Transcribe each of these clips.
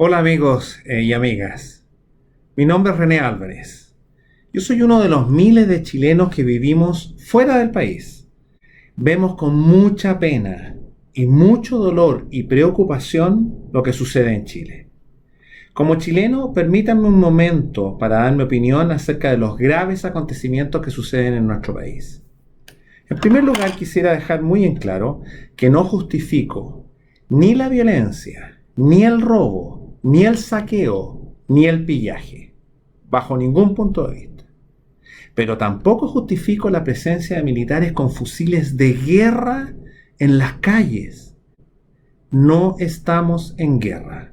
Hola amigos y amigas, mi nombre es René Álvarez. Yo soy uno de los miles de chilenos que vivimos fuera del país. Vemos con mucha pena y mucho dolor y preocupación lo que sucede en Chile. Como chileno, permítanme un momento para dar mi opinión acerca de los graves acontecimientos que suceden en nuestro país. En primer lugar, quisiera dejar muy en claro que no justifico ni la violencia, ni el robo, ni el saqueo, ni el pillaje, bajo ningún punto de vista. Pero tampoco justifico la presencia de militares con fusiles de guerra en las calles. No estamos en guerra.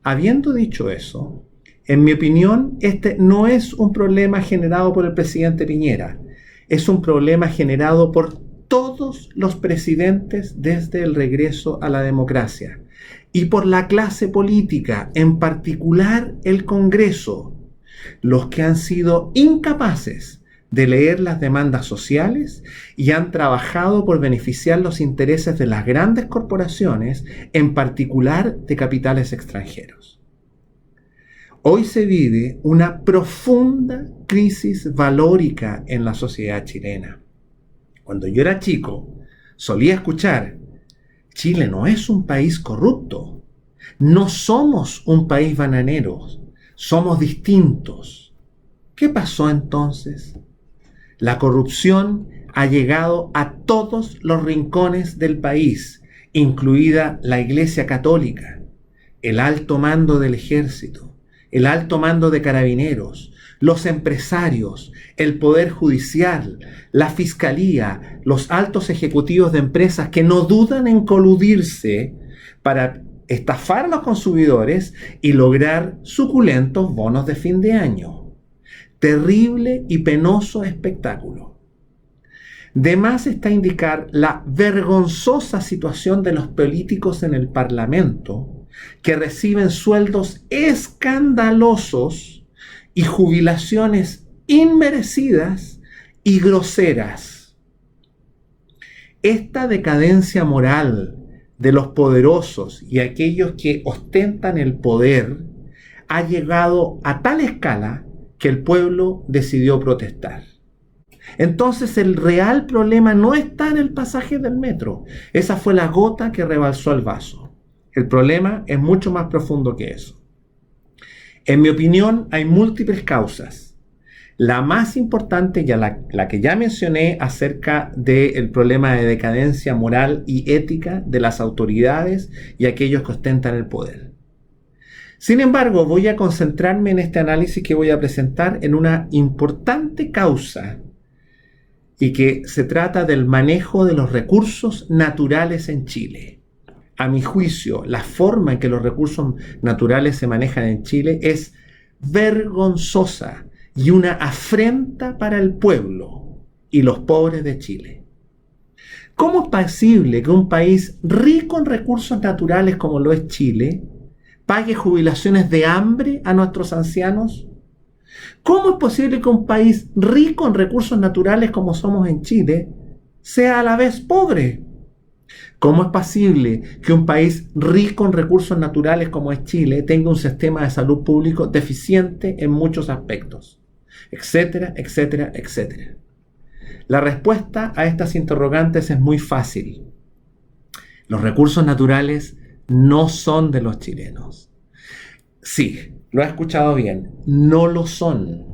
Habiendo dicho eso, en mi opinión, este no es un problema generado por el presidente Piñera. Es un problema generado por todos los presidentes desde el regreso a la democracia y por la clase política, en particular el Congreso, los que han sido incapaces de leer las demandas sociales y han trabajado por beneficiar los intereses de las grandes corporaciones, en particular de capitales extranjeros. Hoy se vive una profunda crisis valórica en la sociedad chilena. Cuando yo era chico, solía escuchar: Chile no es un país corrupto, no somos un país bananero, somos distintos. ¿Qué pasó entonces? La corrupción ha llegado a todos los rincones del país, incluida la Iglesia Católica, el alto mando del ejército, el alto mando de carabineros, los empresarios, el poder judicial, la fiscalía, los altos ejecutivos de empresas que no dudan en coludirse para estafar a los consumidores y lograr suculentos bonos de fin de año. Terrible y penoso espectáculo. De más está indicar la vergonzosa situación de los políticos en el Parlamento, que reciben sueldos escandalosos y jubilaciones inmerecidas y groseras. Esta decadencia moral de los poderosos y aquellos que ostentan el poder ha llegado a tal escala que el pueblo decidió protestar. Entonces el real problema no está en el pasaje del metro. Esa fue la gota que rebalsó el vaso. El problema es mucho más profundo que eso. En mi opinión, hay múltiples causas. La más importante, la que ya mencioné acerca del problema de decadencia moral y ética de las autoridades y aquellos que ostentan el poder. Sin embargo, voy a concentrarme en este análisis que voy a presentar en una importante causa y que se trata del manejo de los recursos naturales en Chile. A mi juicio, la forma en que los recursos naturales se manejan en Chile es vergonzosa y una afrenta para el pueblo y los pobres de Chile. ¿Cómo es posible que un país rico en recursos naturales como lo es Chile pague jubilaciones de hambre a nuestros ancianos? ¿Cómo es posible que un país rico en recursos naturales como somos en Chile sea a la vez pobre? ¿Cómo es posible que un país rico en recursos naturales como es Chile tenga un sistema de salud público deficiente en muchos aspectos? Etcétera, etcétera, etcétera. La respuesta a estas interrogantes es muy fácil. Los recursos naturales no son de los chilenos. Sí, lo ha escuchado bien, no lo son.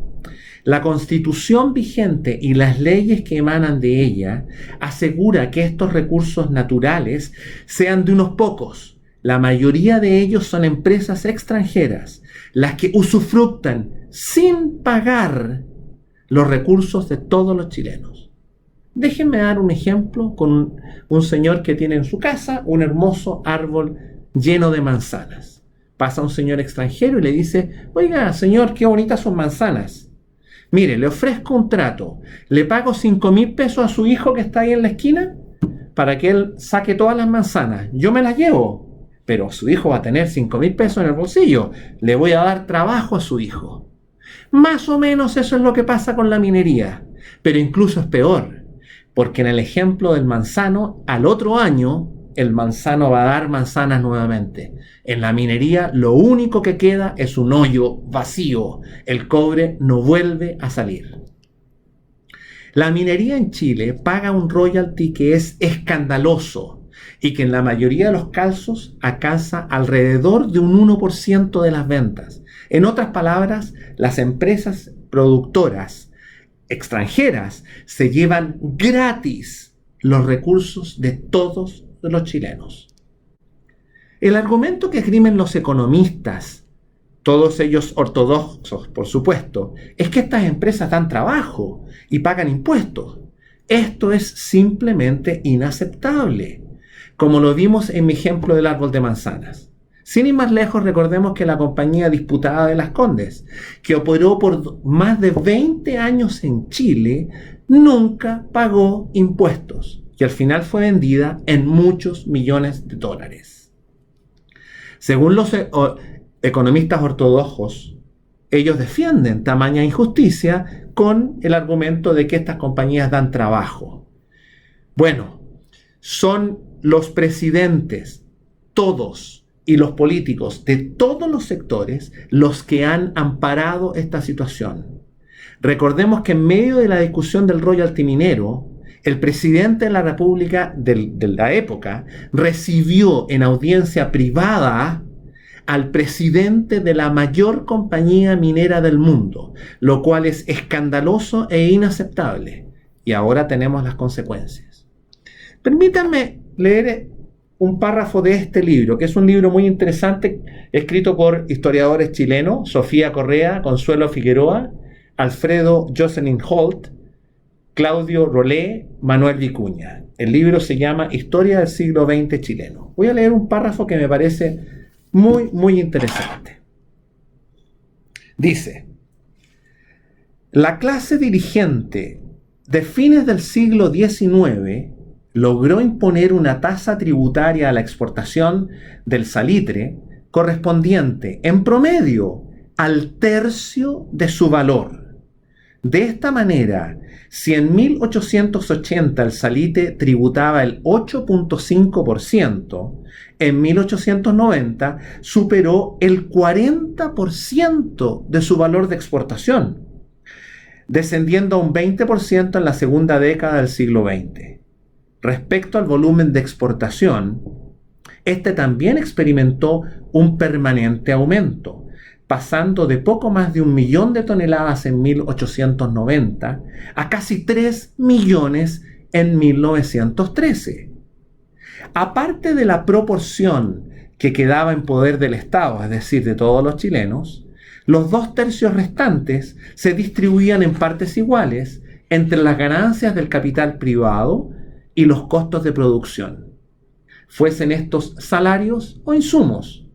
La Constitución vigente y las leyes que emanan de ella asegura que estos recursos naturales sean de unos pocos. La mayoría de ellos son empresas extranjeras, las que usufructan sin pagar los recursos de todos los chilenos. Déjenme dar un ejemplo con un señor que tiene en su casa un hermoso árbol lleno de manzanas. Pasa un señor extranjero y le dice: oiga, señor, qué bonitas son manzanas. Mire, le ofrezco un trato. Le pago 5.000 pesos a su hijo que está ahí en la esquina para que él saque todas las manzanas. Yo me las llevo, pero su hijo va a tener 5.000 pesos en el bolsillo. Le voy a dar trabajo a su hijo. Más o menos eso es lo que pasa con la minería, pero incluso es peor, porque en el ejemplo del manzano, al otro año el manzano va a dar manzanas nuevamente. En la minería lo único que queda es un hoyo vacío. El cobre no vuelve a salir. La minería en Chile paga un royalty que es escandaloso y que en la mayoría de los casos alcanza alrededor de un 1% de las ventas. En otras palabras, las empresas productoras extranjeras se llevan gratis los recursos de todos los chilenos. El argumento que esgrimen los economistas, todos ellos ortodoxos, por supuesto, es que estas empresas dan trabajo y pagan impuestos. Esto es simplemente inaceptable, como lo vimos en mi ejemplo del árbol de manzanas. Sin ir más lejos, recordemos que la compañía disputada de Las Condes, que operó por más de 20 años en Chile, nunca pagó impuestos y al final fue vendida en muchos millones de dólares. Según los economistas ortodoxos, ellos defienden tamaña injusticia con el argumento de que estas compañías dan trabajo. Bueno, son los presidentes, todos, y los políticos de todos los sectores los que han amparado esta situación. Recordemos que en medio de la discusión del royalty minero, el presidente de la República de la época recibió en audiencia privada al presidente de la mayor compañía minera del mundo, lo cual es escandaloso e inaceptable. Y ahora tenemos las consecuencias. Permítanme leer un párrafo de este libro, que es un libro muy interesante, escrito por historiadores chilenos, Sofía Correa, Consuelo Figueroa, Alfredo Jocelyn Holt, Claudio Rolé, Manuel Vicuña. El libro se llama Historia del siglo XX chileno. Voy a leer un párrafo que me parece muy interesante. Dice: la clase dirigente de fines del siglo XIX logró imponer una tasa tributaria a la exportación del salitre correspondiente, en promedio, al tercio de su valor. De esta manera, si en 1880 el salitre tributaba el 8.5%, en 1890 superó el 40% de su valor de exportación, descendiendo a un 20% en la segunda década del siglo XX. Respecto al volumen de exportación, este también experimentó un permanente aumento, pasando de poco más de 1 millón de toneladas en 1890 a casi 3 millones en 1913. Aparte de la proporción que quedaba en poder del Estado, es decir, de todos los chilenos, los 2/3 restantes se distribuían en partes iguales entre las ganancias del capital privado y los costos de producción, fuesen estos salarios o insumos,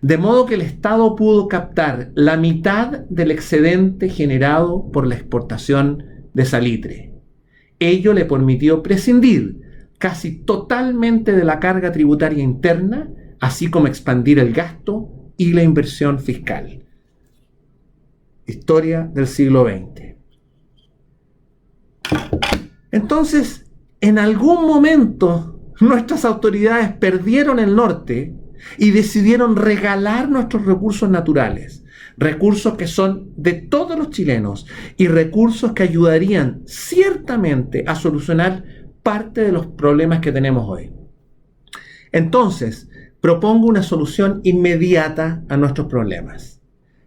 de modo que el Estado pudo captar la mitad del excedente generado por la exportación de salitre. Ello le permitió prescindir casi totalmente de la carga tributaria interna, así como expandir el gasto y la inversión fiscal. Historia del siglo XX. Entonces, en algún momento, nuestras autoridades perdieron el norte y decidieron regalar nuestros recursos naturales, recursos que son de todos los chilenos y recursos que ayudarían ciertamente a solucionar parte de los problemas que tenemos hoy. Entonces, propongo una solución inmediata a nuestros problemas.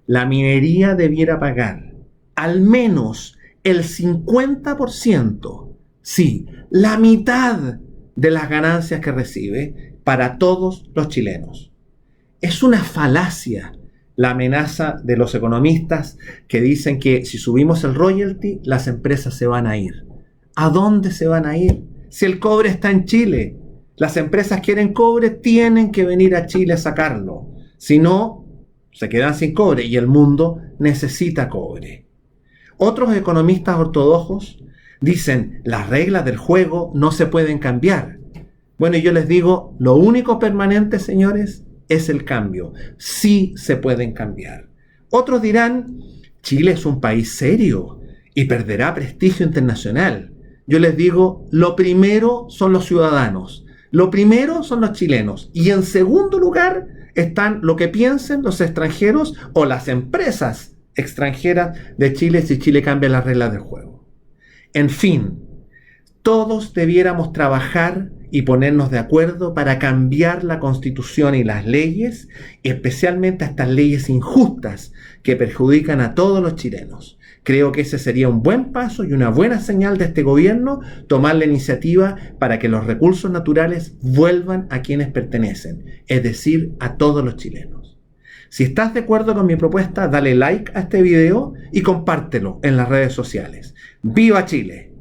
La minería debiera pagar al menos el 50%, sí, la mitad de las ganancias que recibe para todos los chilenos. Es una falacia la amenaza de los economistas que dicen que si subimos el royalty, las empresas se van a ir. ¿A dónde se van a ir? Si el cobre está en Chile, las empresas quieren cobre, tienen que venir a Chile a sacarlo. Si no, se quedan sin cobre y el mundo necesita cobre. Otros economistas ortodoxos dicen, las reglas del juego no se pueden cambiar. Bueno, yo les digo, lo único permanente, señores, es el cambio. Sí se pueden cambiar. Otros dirán, Chile es un país serio y perderá prestigio internacional. Yo les digo, lo primero son los ciudadanos. Lo primero son los chilenos y en segundo lugar están lo que piensen los extranjeros o las empresas extranjeras de Chile si Chile cambia las reglas del juego. En fin, todos debiéramos trabajar y ponernos de acuerdo para cambiar la Constitución y las leyes, especialmente estas leyes injustas que perjudican a todos los chilenos. Creo que ese sería un buen paso y una buena señal de este gobierno, tomar la iniciativa para que los recursos naturales vuelvan a quienes pertenecen, es decir, a todos los chilenos. Si estás de acuerdo con mi propuesta, dale like a este video y compártelo en las redes sociales. ¡Viva Chile!